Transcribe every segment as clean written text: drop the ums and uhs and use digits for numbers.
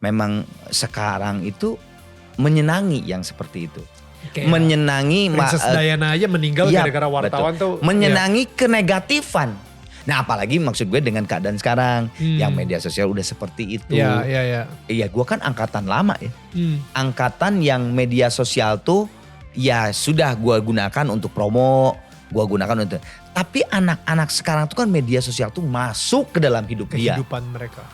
memang sekarang itu menyenangi yang seperti itu. Kayak menyenangi Princess Diana aja meninggal iya, gara-gara wartawan betul. tuh. Menyenangi kenegatifan. Nah apalagi maksud gue dengan keadaan sekarang yang media sosial udah seperti itu. Iya. Iya gue kan angkatan lama ya. Angkatan yang media sosial tuh ya sudah gue gunakan untuk promo. Gue gunakan untuk. Tapi anak-anak sekarang tuh kan media sosial tuh masuk ke dalam kehidupan mereka.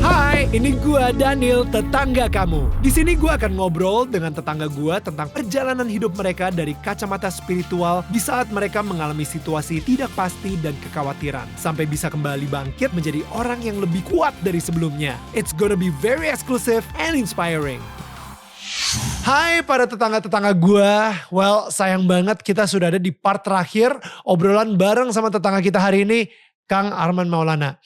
Hai, ini gua Daniel, tetangga kamu. Di sini gua akan ngobrol dengan tetangga gua tentang perjalanan hidup mereka dari kacamata spiritual di saat mereka mengalami situasi tidak pasti dan kekhawatiran, sampai bisa kembali bangkit menjadi orang yang lebih kuat dari sebelumnya. It's gonna be very exclusive and inspiring. Hai para tetangga-tetangga gue. Well, sayang banget kita sudah ada di part terakhir obrolan bareng sama tetangga kita hari ini, Kang Arman Maulana.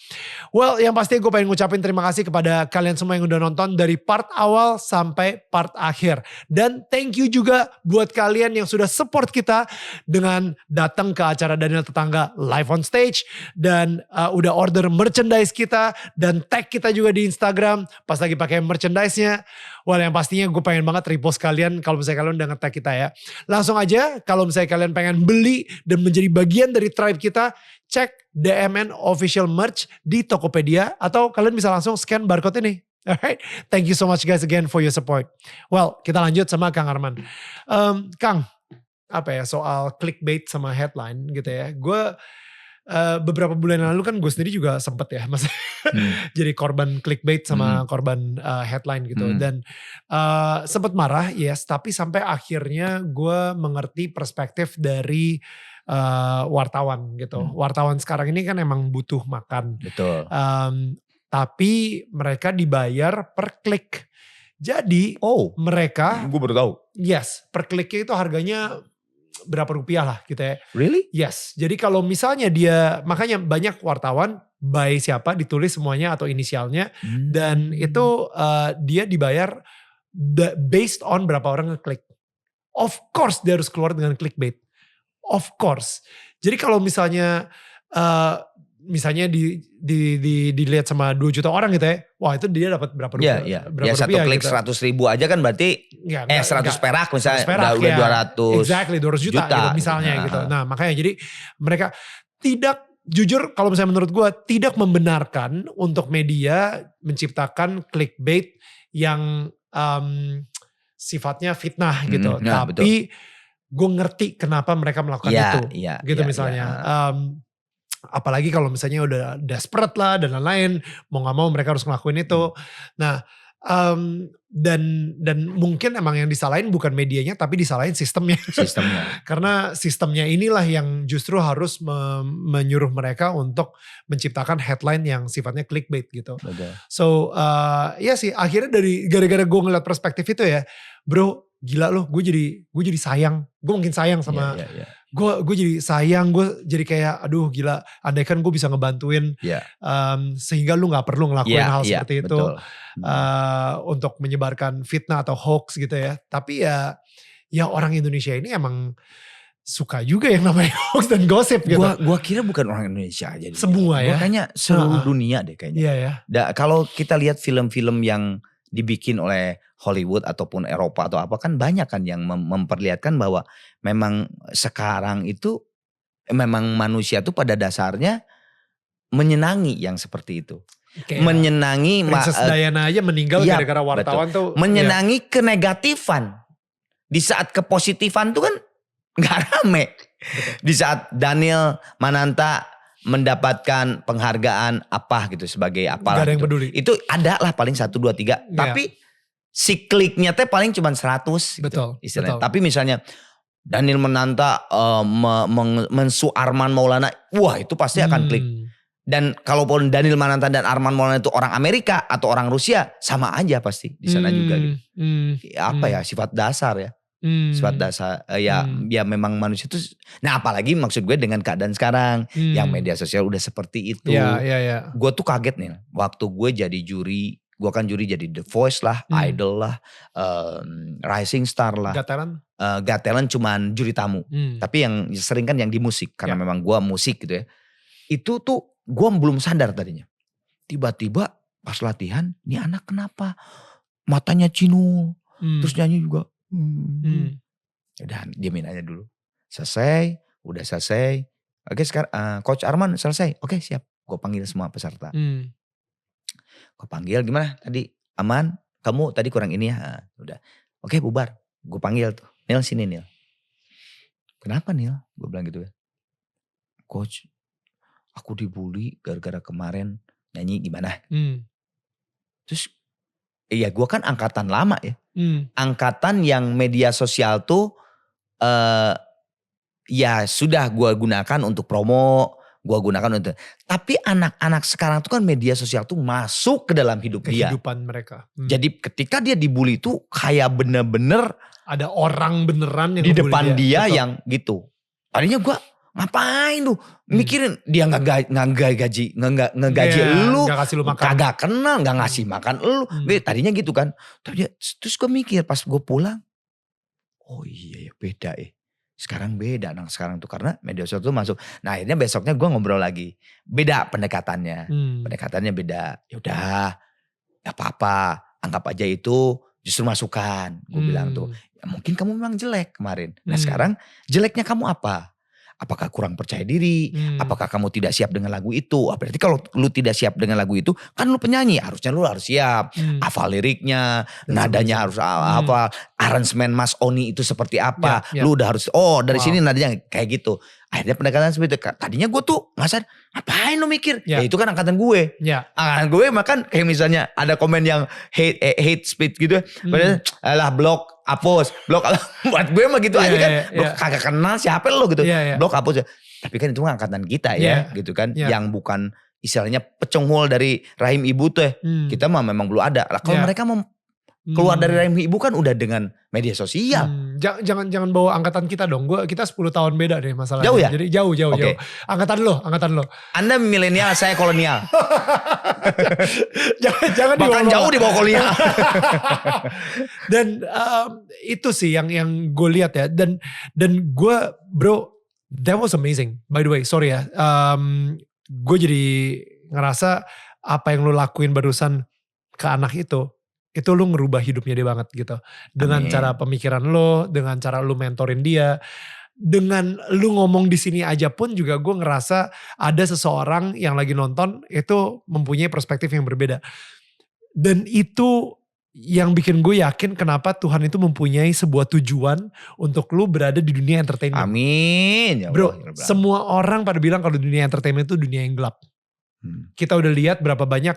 Well, yang pasti gue pengen ngucapin terima kasih kepada kalian semua yang udah nonton dari part awal sampai part akhir. Dan thank you juga buat kalian yang sudah support kita dengan datang ke acara Daniel Tetangga live on stage. Dan udah order merchandise kita dan tag kita juga di Instagram pas lagi pakai merchandise-nya. Well, yang pastinya gue pengen banget repost kalian kalau misalnya kalian udah nge-tag kita ya. Langsung aja kalau misalnya kalian pengen beli dan menjadi bagian dari tribe kita, cek DMN official merch di Tokopedia atau kalian bisa langsung scan barcode ini. Alright, thank you so much guys again for your support. Well, kita lanjut sama Kang Arman. Kang, apa ya soal clickbait sama headline gitu ya. Gue beberapa bulan lalu kan gue sendiri juga sempet ya mas jadi korban clickbait sama korban headline gitu. Dan sempet marah yes, tapi sampai akhirnya gue mengerti perspektif dari wartawan gitu. Wartawan sekarang ini kan emang butuh makan. Betul. Tapi mereka dibayar per klik. Jadi mereka, gue baru tahu. Yes, per kliknya itu harganya berapa rupiah lah gitu ya. Really? Yes. Jadi kalau misalnya makanya banyak wartawan by siapa ditulis semuanya atau inisialnya. Dan itu dia dibayar based on berapa orang ngeklik. Of course dia harus keluar dengan clickbait. Of course. Jadi kalau misalnya dilihat sama 2 juta orang gitu ya. Wah itu dia dapat berapa rupiah. Berapa rupiah 1 klik gitu. 100.000 aja kan berarti 100 perak misalnya. 100 perak, udah 200 exactly 200 juta gitu, misalnya gitu. Nah makanya jadi mereka tidak, jujur kalau misalnya menurut gue tidak membenarkan untuk media menciptakan clickbait yang sifatnya fitnah gitu. Tapi gue ngerti kenapa mereka melakukan itu. Gitu misalnya. Apalagi kalau misalnya udah desperate lah dan lain-lain. Mau gak mau mereka harus ngelakuin itu. Nah dan mungkin emang yang disalahin bukan medianya tapi disalahin sistemnya. Karena sistemnya inilah yang justru harus menyuruh mereka untuk menciptakan headline yang sifatnya clickbait gitu. So ya sih akhirnya dari gara-gara gue ngeliat perspektif itu ya. Bro gila loh, gue jadi sayang. Gue mungkin sayang sama gue jadi sayang, gue jadi kayak aduh gila, andaikan gue bisa ngebantuin sehingga lu gak perlu ngelakuin hal seperti itu untuk menyebarkan fitnah atau hoax gitu ya. Tapi ya orang Indonesia ini emang suka juga yang namanya hoax dan gosip gitu. Gua kira bukan orang Indonesia aja. Semua ya. Kayaknya seluruh dunia deh kayaknya. Kalau kita lihat film-film yang dibikin oleh Hollywood ataupun Eropa atau apa kan banyak kan yang memperlihatkan bahwa memang sekarang itu memang manusia tuh pada dasarnya menyenangi yang seperti itu. Menyenangi Princess Diana aja meninggal gara-gara wartawan tuh. Menyenangi kenegatifan. Di saat kepositifan tuh kan gak rame. Di saat Daniel Mananta mendapatkan penghargaan apa gitu sebagai apalah. Gak ada yang peduli. Itu ada lah paling 1, 2, 3. Tapi si kliknya teh paling cuma 100 gitu istilahnya. Tapi misalnya Daniel Mananta mensu Arman Maulana, wah itu pasti akan klik. Dan kalaupun Daniel Mananta dan Arman Maulana itu orang Amerika atau orang Rusia, sama aja pasti di sana juga gitu. Apa ya sifat dasar ya. Sifat dasar ya memang manusia itu. Nah apalagi maksud gue dengan keadaan sekarang yang media sosial udah seperti itu. Gue tuh kaget nih waktu gue jadi juri. Gue kan juri jadi The Voice lah, Idol lah, Rising Star lah. Got Talent cuman juri tamu. Tapi yang sering kan yang di musik. Karena memang gue musik gitu ya. Itu tuh gue belum sadar tadinya. tiba-tiba pas latihan, nih anak kenapa? Matanya cinul, terus nyanyi juga. Udah diamin aja dulu. Selesai, udah selesai. Oke sekarang Coach Arman selesai. Oke siap, gue panggil semua peserta. Gue panggil, gimana tadi? Aman? Kamu tadi kurang ini ya? Udah. Oke bubar. Gue panggil tuh. Nil sini Nil. Kenapa Nil? Gue bilang gitu ya. Coach, aku dibully gara-gara kemarin nyanyi gimana? Terus iya gue kan angkatan lama ya. Angkatan yang media sosial tuh ya sudah gue gunakan untuk promo. Gue gunakan untuk. Tapi anak-anak sekarang tuh kan media sosial tuh masuk ke dalam hidup dia. Kehidupan mereka. Jadi ketika dia dibully tuh kayak bener-bener. Ada orang beneran yang di depan dia betul. yang gitu. Tadinya gue ngapain tuh mikirin dia ngegaji lu. Gak kasih lu makan. Kagak kenal, gak ngasih makan lu. Tadinya gitu kan. Terus gue mikir pas gue pulang. Oh iya ya beda Sekarang beda sekarang tuh karena media sosial tuh masuk. Nah akhirnya besoknya gue ngobrol lagi. Beda pendekatannya. Pendekatannya beda. Yaudah gak apa-apa. Anggap aja itu justru masukan. Gue bilang tuh. Ya, mungkin kamu memang jelek kemarin. Nah sekarang jeleknya kamu apa? Apakah kurang percaya diri? Apakah kamu tidak siap dengan lagu itu? Berarti kalau lu tidak siap dengan lagu itu, kan lu penyanyi, harusnya lu harus siap. Hafal liriknya, nadanya harus apa, aransemen Mas Oni itu seperti apa. Lu udah harus, dari sini nadanya kayak gitu. Akhirnya pendekatan seperti itu. Tadinya gue tuh ngasar, ngapain lu mikir? Ya itu kan angkatan gue. Angkatan gue makan kayak misalnya ada komen yang hate speech gitu. Padahal alah blok. Hapus, blok buat gue mah gitu aja kan. Blok kagak kenal siapa lo gitu. Blok hapus. Tapi kan itu angkatan kita ya gitu kan. Yang bukan istilahnya pecenghul dari rahim ibu tuh Kita mah memang belum ada. Lah kalau mereka mau keluar dari rahim ibu kan udah dengan media sosial. Jangan bawa angkatan kita dong. Kita 10 tahun beda deh masalahnya. Jauh ya? Jadi jauh. Angkatan lo. Anda milenial, saya kolonial. jangan bahkan jauh di bawah kolonial. Dan itu sih yang gue lihat ya. Dan gue bro, that was amazing. By the way, sorry ya. Gue jadi ngerasa apa yang lo lakuin barusan ke anak itu lu ngerubah hidupnya dia banget gitu. Dengan cara pemikiran lo, dengan cara lu mentorin dia, dengan lu ngomong di sini aja pun juga gue ngerasa ada seseorang yang lagi nonton itu mempunyai perspektif yang berbeda. Dan itu yang bikin gue yakin kenapa Tuhan itu mempunyai sebuah tujuan untuk lu berada di dunia entertainment. Amin. Ya Allah, bro, semua orang pada bilang kalau dunia entertainment itu dunia yang gelap. Kita udah lihat berapa banyak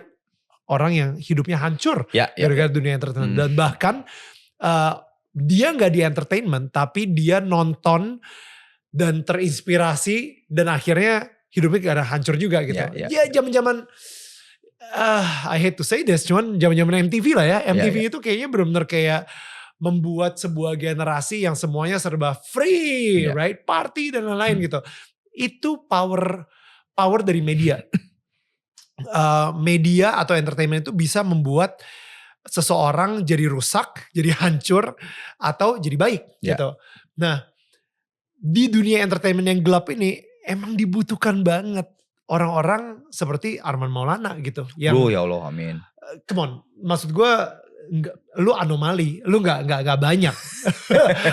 orang yang hidupnya hancur gara-gara dunia entertainment. Dan bahkan dia gak di entertainment tapi dia nonton dan terinspirasi dan akhirnya hidupnya gara hancur juga gitu. Ya zaman-zaman I hate to say this, cuman zaman-zaman MTV lah ya. MTV itu kayaknya benar-benar kayak membuat sebuah generasi yang semuanya serba free, right? Party dan lain-lain gitu. Itu power dari media. Media atau entertainment itu bisa membuat seseorang jadi rusak, jadi hancur, atau jadi baik gitu. Nah, di dunia entertainment yang gelap ini emang dibutuhkan banget orang-orang seperti Arman Maulana gitu. Yang, bro ya Allah, amin. Come on, maksud gue lu anomali, lu gak banyak.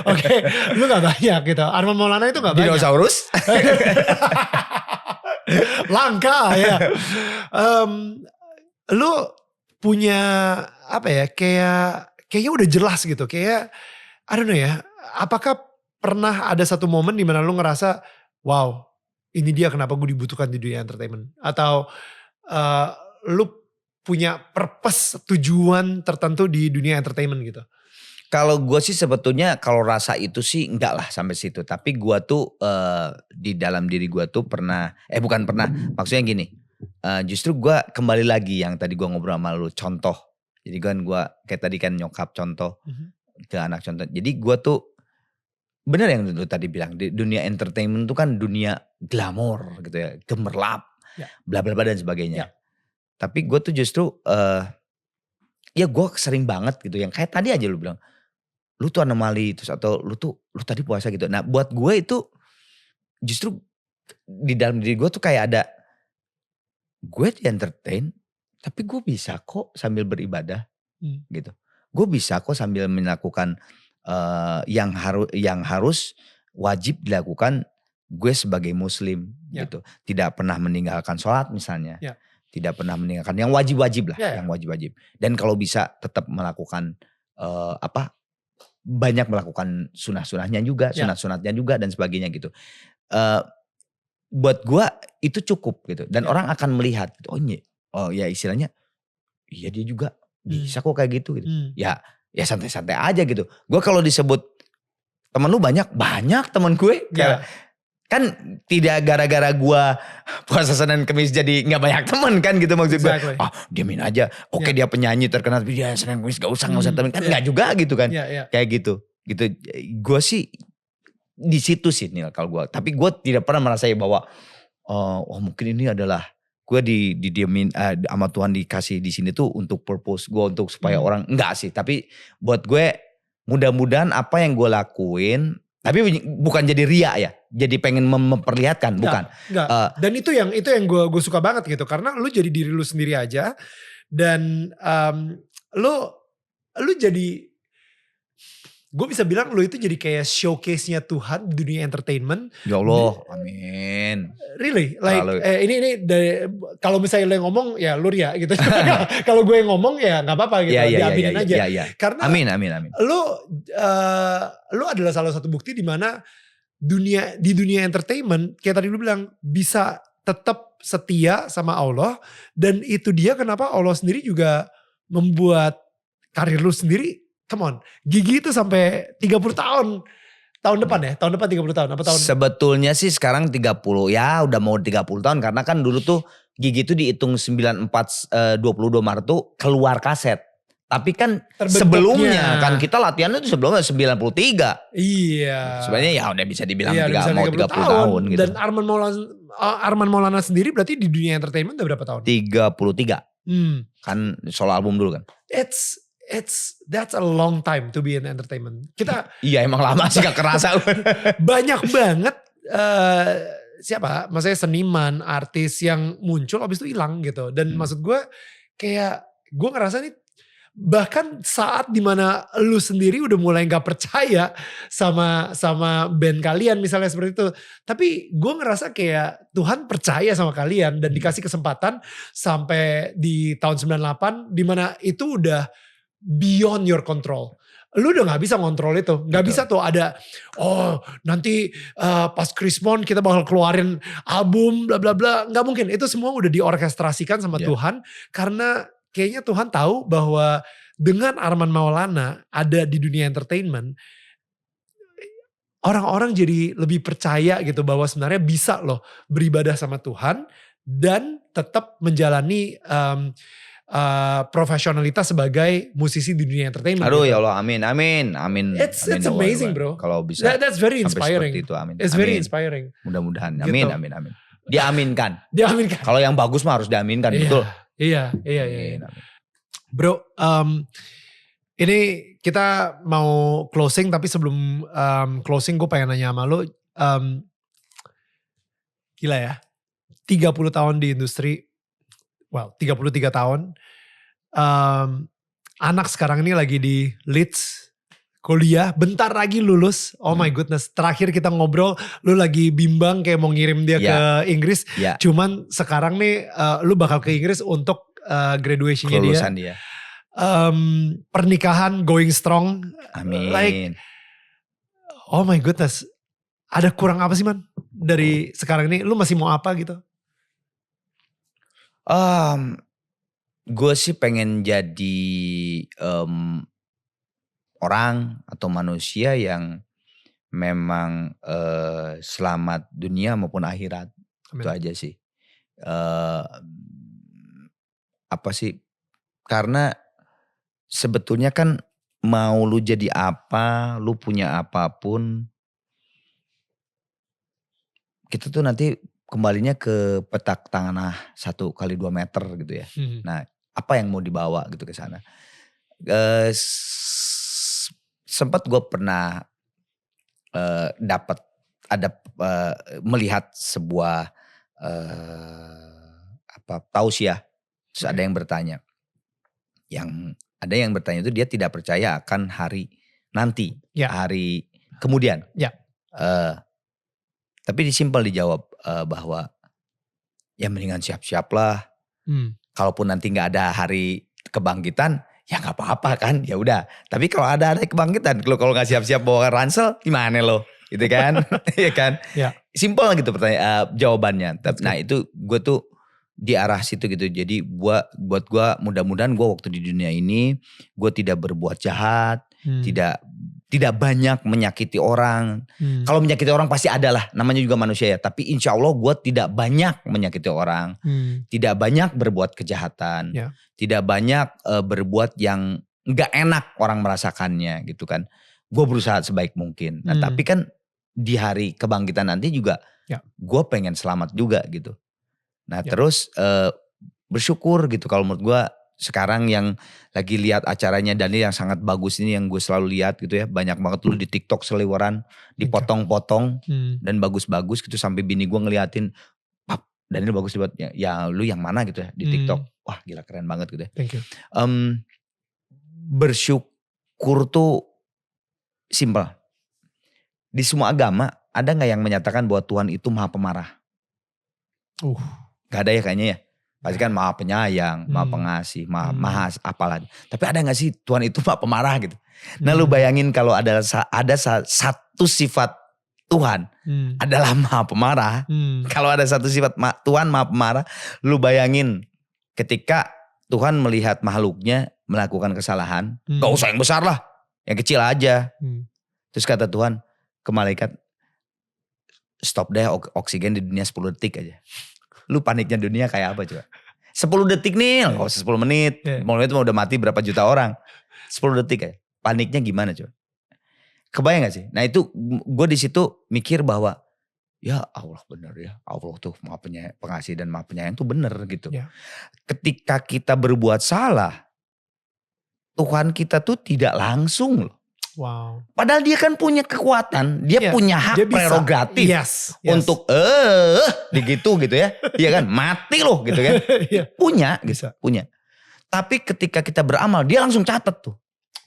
Oke, lu gak banyak gitu. Arman Maulana itu gak banyak. Dinosaurus? Langka ya. Lu punya apa ya, kayaknya udah jelas gitu. Kayak I don't know ya, apakah pernah ada satu momen dimana lu ngerasa wow, ini dia kenapa gue dibutuhkan di dunia entertainment. Atau lu punya purpose, tujuan tertentu di dunia entertainment gitu. Kalau gue sih sebetulnya kalau rasa itu sih enggak lah sampai situ. Tapi gue tuh di dalam diri gue tuh pernah, bukan pernah, maksudnya gini. Justru gue kembali lagi yang tadi gue ngobrol sama lu, contoh. Jadi kan gue kayak tadi kan nyokap contoh ke anak contoh. Jadi gue tuh bener yang lu tadi bilang, di dunia entertainment tuh kan dunia glamor gitu ya, gemerlap, bla bla bla dan sebagainya. Tapi gue tuh justru ya gue sering banget gitu yang kayak tadi aja lu bilang, lu tuh anomali terus atau lu tadi puasa gitu. Nah buat gue itu justru di dalam diri gue tuh kayak ada, gue di entertain Tapi gue bisa kok sambil beribadah gitu. Gue bisa kok sambil melakukan yang harus wajib dilakukan gue sebagai muslim gitu. Tidak pernah meninggalkan sholat misalnya. Tidak pernah meninggalkan yang wajib-wajib lah, yang wajib-wajib. Dan kalau bisa tetap melakukan banyak melakukan sunah-sunahnya juga, sunat-sunatnya juga dan sebagainya gitu. Buat gue itu cukup gitu. Dan orang akan melihat, oh ya istilahnya, iya dia juga bisa kok kayak gitu. Ya santai-santai aja gitu. Gue kalau disebut temen lu banyak temen gue. Kan tidak gara-gara gue puasa Senin Kemis jadi gak banyak temen kan gitu maksud gue. Diamin aja. Oke dia penyanyi terkenal tapi dia Senin Kemis gak usah temen. Kan gak juga gitu kan. Kayak gitu. Gue sih di situ sih Nil kalau gue. Tapi gue tidak pernah merasa bahwa mungkin ini adalah gue didiemin sama Tuhan dikasih di sini tuh untuk purpose gue untuk supaya orang enggak sih. Tapi buat gue mudah-mudahan apa yang gue lakuin. Tapi bukan jadi ria ya, jadi pengen memperlihatkan, bukan. Enggak. Dan itu yang gue suka banget gitu, karena lu jadi diri lu sendiri aja, dan lu jadi, gue bisa bilang lu itu jadi kayak showcase-nya Tuhan di dunia entertainment. Ya Allah, amin. Really, like ini kalau misalnya lu yang ngomong ya lu ria gitu. Kalau gue yang ngomong ya nggak apa-apa gitu, diaminin aja. Karena amin. Lu adalah salah satu bukti di mana di dunia entertainment kayak tadi lu bilang bisa tetap setia sama Allah, dan itu dia kenapa Allah sendiri juga membuat karir lu sendiri. Come on, Gigi itu sampai 30 tahun. Tahun depan 30 tahun. Apa tahun? Sebetulnya sih sekarang 30, ya udah mau 30 tahun. Karena kan dulu tuh Gigi itu dihitung 94, 22 Maret tuh keluar kaset. Tapi kan sebelumnya kan kita latihannya itu sebelumnya 93. Iya. Sebenarnya ya udah bisa dibilang mau 30 tahun gitu. Dan Arman Maulana sendiri berarti di dunia entertainment udah berapa tahun? 33. Kan solo album dulu kan. That's a long time to be in entertainment. Iya emang lama sih gak kerasa. Banyak banget maksudnya seniman, artis yang muncul abis itu hilang gitu. Dan maksud gue kayak gue ngerasa nih, bahkan saat dimana lu sendiri udah mulai gak percaya sama band kalian misalnya seperti itu. Tapi gue ngerasa kayak Tuhan percaya sama kalian dan dikasih kesempatan sampai di tahun 98 dimana itu udah beyond your control. Lu udah gak bisa ngontrol itu. Gak bisa tuh ada, nanti pas Krismon kita bakal keluarin album bla bla bla. Gak mungkin, itu semua udah diorkestrasikan sama Tuhan. Karena kayaknya Tuhan tahu bahwa dengan Arman Maulana ada di dunia entertainment, orang-orang jadi lebih percaya gitu bahwa sebenarnya bisa loh beribadah sama Tuhan dan tetap menjalani profesionalitas sebagai musisi di dunia entertainment. Aduh ya Allah, amin. It's amazing bro. Kalau bisa that's very inspiring. Itu, amin. It's very inspiring. Mudah-mudahan, gitu. amin. Diaminkan. Kalau yang bagus mah harus diaminkan, betul. Iya. Amin. Bro, ini kita mau closing, tapi sebelum closing gue pengen nanya sama lo, gila ya, 30 tahun di industri. 33 tahun. Anak sekarang ini lagi di Leeds, kuliah, bentar lagi lulus. Oh my goodness, terakhir kita ngobrol, lu lagi bimbang kayak mau ngirim dia ke Inggris. Cuman sekarang nih lu bakal ke Inggris untuk graduation-nya dia. Pernikahan going strong. Amin. Like, oh my goodness, ada kurang apa sih man? Dari sekarang ini, lu masih mau apa gitu? Gue sih pengen jadi orang atau manusia yang memang selamat dunia maupun akhirat. Amin. Itu aja sih. Apa sih? Karena sebetulnya kan mau lu jadi apa, lu punya apapun, kita tuh nanti kembalinya ke petak tanah 1 kali 2 meter gitu ya. Nah, apa yang mau dibawa gitu ke sana? Sempat gue pernah melihat sebuah tausiah Terus ada yang bertanya. Ada yang bertanya itu dia tidak percaya akan hari nanti. Hari kemudian. Tapi simpel dijawab bahwa ya mendingan siap-siaplah. Kalaupun nanti gak ada hari kebangkitan, ya gak apa-apa kan, ya udah. Tapi kalau ada hari kebangkitan, kalau gak siap-siap bawa ransel, gimana lo? Gitu kan, ya kan? Simpel gitu pertanyaan jawabannya. Nah itu gue tuh di arah situ gitu. Jadi buat gue mudah-mudahan gue waktu di dunia ini gue tidak berbuat jahat, tidak banyak menyakiti orang. Kalau menyakiti orang pasti ada lah, namanya juga manusia ya. Tapi insya Allah gue tidak banyak menyakiti orang, tidak banyak berbuat kejahatan, tidak banyak berbuat yang nggak enak orang merasakannya gitu kan. Gue berusaha sebaik mungkin. Nah tapi kan di hari kebangkitan nanti juga gue pengen selamat juga gitu. Nah terus bersyukur gitu kalau menurut gue sekarang yang lagi lihat acaranya Daniel yang sangat bagus ini yang gue selalu lihat gitu ya. Banyak banget lu di TikTok seliweran, dipotong-potong dan bagus-bagus gitu. Sampai bini gue ngeliatin, Pap Daniel bagus banget ya lu yang mana gitu ya di TikTok. Wah gila keren banget gitu ya. Thank you. Bersyukur tuh simpel. Di semua agama ada gak yang menyatakan bahwa Tuhan itu maha pemarah? Gak ada ya kayaknya ya. Pasti kan maha penyayang, maha pengasih, maha apalah. Tapi ada gak sih Tuhan itu maha pemarah gitu. Nah lu bayangin kalau ada satu sifat Tuhan adalah maha pemarah. Kalau ada satu sifat Tuhan maha pemarah. Lu bayangin ketika Tuhan melihat makhluknya melakukan kesalahan. Gak usah yang besar lah, yang kecil aja. Terus kata Tuhan ke malaikat, stop deh oksigen di dunia 10 detik aja. Lu paniknya dunia kayak apa coba? 10 detik nih, gak usah 10 menit. 10 menit udah mati berapa juta orang. 10 detik aja. Paniknya gimana coba? Kebayang gak sih? Nah itu gue di situ mikir bahwa ya Allah benar ya. Allah tuh maha pengasih dan maha penyayang tuh benar gitu. Ketika kita berbuat salah, Tuhan kita tuh tidak langsung loh. Wow. Padahal dia kan punya kekuatan, dia punya hak prerogatif untuk begitu gitu ya. Iya kan, mati loh gitu kan. Punya gitu, punya. Tapi ketika kita beramal, dia langsung catat tuh.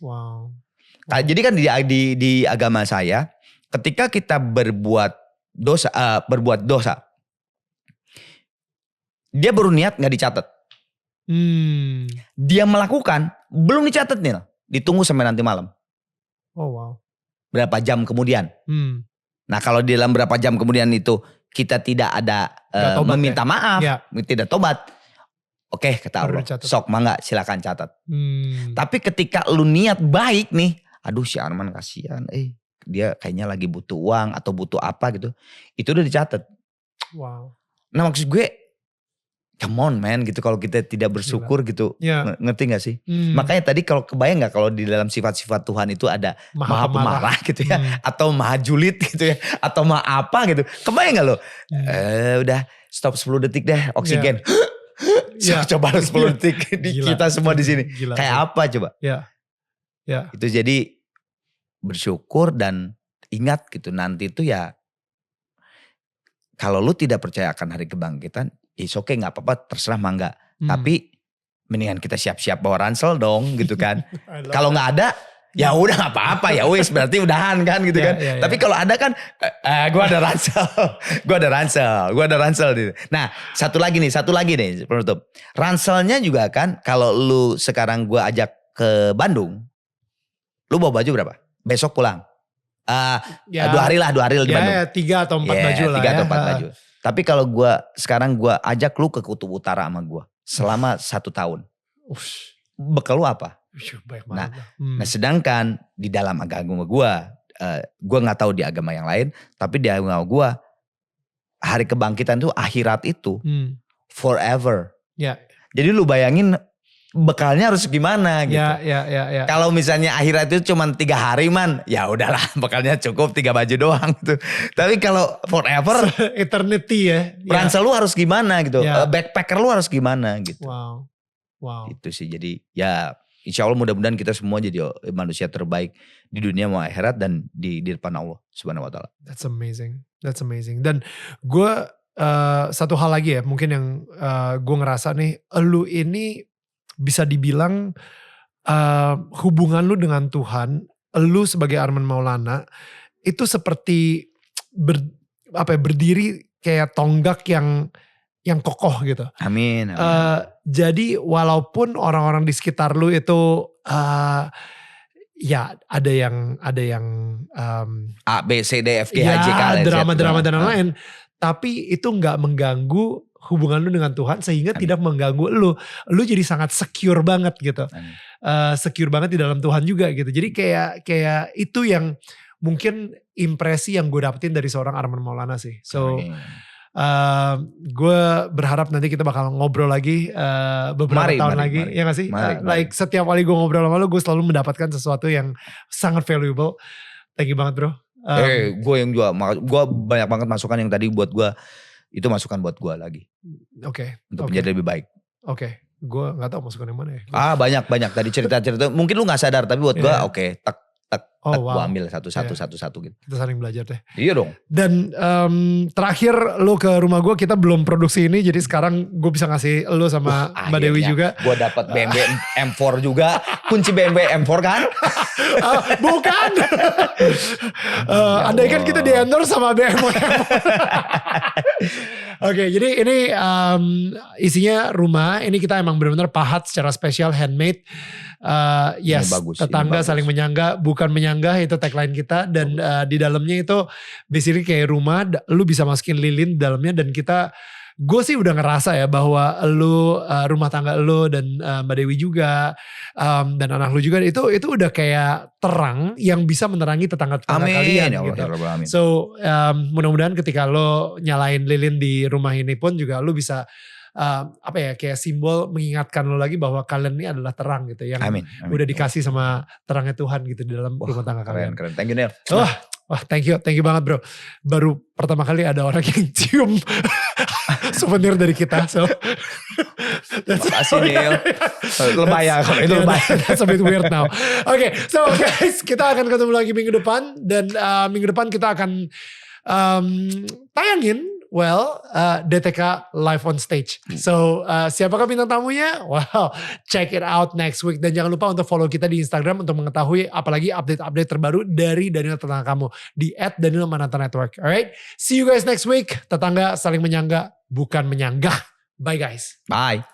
Wow. Jadi kan di agama saya, ketika kita berbuat dosa, dia baru niat nggak dicatat. Dia melakukan, belum dicatat nih, ditunggu sampai nanti malam. Oh wow. Berapa jam kemudian. Nah kalau di dalam berapa jam kemudian itu kita tidak ada meminta maaf, tidak tobat. Oke kata Allah, sok mangga silakan catat. Tapi ketika lu niat baik nih, aduh si Arman kasihan, dia kayaknya lagi butuh uang atau butuh apa gitu, itu udah dicatat. Wow. Nah maksud gue, come on man gitu, kalau kita tidak bersyukur gitu, ngerti gak sih? Makanya tadi kalau kebayang gak kalau di dalam sifat-sifat Tuhan itu ada maha pemarah gitu ya, atau maha julid gitu ya, atau maha apa gitu, kebayang gak lo? Udah stop 10 detik deh oksigen. Coba 10 detik kita semua di sini. Kayak apa coba? Itu jadi bersyukur dan ingat gitu, nanti itu ya kalau lu tidak percaya akan hari kebangkitan, oke gak apa-apa terserah mangga. Tapi mendingan kita siap-siap bawa ransel dong gitu kan. Kalau gak ada ya udah gak apa-apa ya wis berarti udahan kan gitu kan. Tapi kalau ada kan gue ada ransel. gue ada ransel gitu. Nah satu lagi nih penutup. Ranselnya juga kan kalau lu sekarang gue ajak ke Bandung. Lu bawa baju berapa? Besok pulang. 2 hari di Bandung. 3 atau 4 baju lah 3 atau 4 baju. Tapi kalau sekarang gue ajak lu ke Kutub Utara sama gue selama 1 tahun. Bekal lu apa? Nah sedangkan di dalam agama gue gak tahu di agama yang lain, tapi di agama gue hari kebangkitan itu akhirat itu forever. Jadi lu bayangin bekalnya harus gimana gitu. Kalau misalnya akhirat itu cuma 3 hari man, ya udahlah bekalnya cukup 3 baju doang gitu. Tapi kalau forever, eternity ya. Ransel lu harus gimana gitu. Backpacker lu harus gimana gitu. Wow. Itu sih jadi ya insya Allah mudah-mudahan kita semua jadi manusia terbaik di dunia maupun akhirat dan di depan Allah Subhanahu Wa Taala. That's amazing. Dan gue satu hal lagi ya mungkin yang gue ngerasa nih, lu ini bisa dibilang hubungan lu dengan Tuhan, lu sebagai Arman Maulana itu seperti berdiri kayak tonggak yang kokoh gitu. Amin. Jadi walaupun orang-orang di sekitar lu itu ya ada yang A, B, C, D, F, G, H, J, K, L, M, N, O, P, drama-drama dan lain-lain. Tapi itu gak mengganggu hubungan lu dengan Tuhan sehingga tidak mengganggu lu. Lu jadi sangat secure banget gitu. Secure banget di dalam Tuhan juga gitu. Jadi kayak itu yang mungkin impresi yang gue dapetin dari seorang Arman Maulana sih. So gue berharap nanti kita bakal ngobrol lagi beberapa tahun lagi. Ya gak sih? Like setiap kali gue ngobrol sama lu gue selalu mendapatkan sesuatu yang sangat valuable. Thank you banget bro. Gue yang juga, gue banyak banget masukan yang tadi buat gue, itu masukan buat gue lagi. Oke. Untuk menjadi lebih baik. Oke. Gue gak tahu masukan yang mana ya. Banyak tadi cerita-cerita. Mungkin lu gak sadar tapi buat gue oke, tak gue ambil satu-satu gitu. Kita saling belajar deh. Iya dong. Dan terakhir lu ke rumah gue, kita belum produksi ini, jadi sekarang gue bisa ngasih lu sama Mbak Dewi juga. Gue dapat BMW M4 juga, kunci BMW M4 kan? Bukan. Andai kan kita di-endorse sama BMW. Oke, jadi ini isinya rumah. Ini kita emang benar-benar pahat secara spesial, handmade. Yes, bagus, tetangga saling menyangga, bukan menyanggah, itu tagline kita. Dan di dalamnya itu basically kayak rumah, lu bisa masukin lilin di dalamnya. Dan gue sih udah ngerasa ya bahwa lu, rumah tangga lu dan Mbak Dewi juga, dan anak lu juga, itu udah kayak terang yang bisa menerangi tetangga-tetangga kalian gitu. Amin. So mudah-mudahan ketika lo nyalain lilin di rumah ini pun juga lo bisa kayak simbol mengingatkan lo lagi bahwa kalian ini adalah terang gitu yang udah dikasih sama terangnya Tuhan gitu di dalam rumah tangga kalian. Keren. Thank you Neil. Wah thank you banget bro. Baru pertama kali ada orang yang cium souvenir dari kita. So makasih Neil. Lebay ya kalau itu lebay. That's a bit weird now. Oke, so guys, kita akan ketemu lagi minggu depan. Dan minggu depan kita akan tayangin DTK live on stage. So siapakah bintang tamunya? Well, check it out next week. Dan jangan lupa untuk follow kita di Instagram untuk mengetahui apalagi update-update terbaru dari Daniel Tetangga Kamu di @DanielMananta_Network. Alright, see you guys next week. Tetangga saling menyangga, bukan menyanggah. Bye guys. Bye.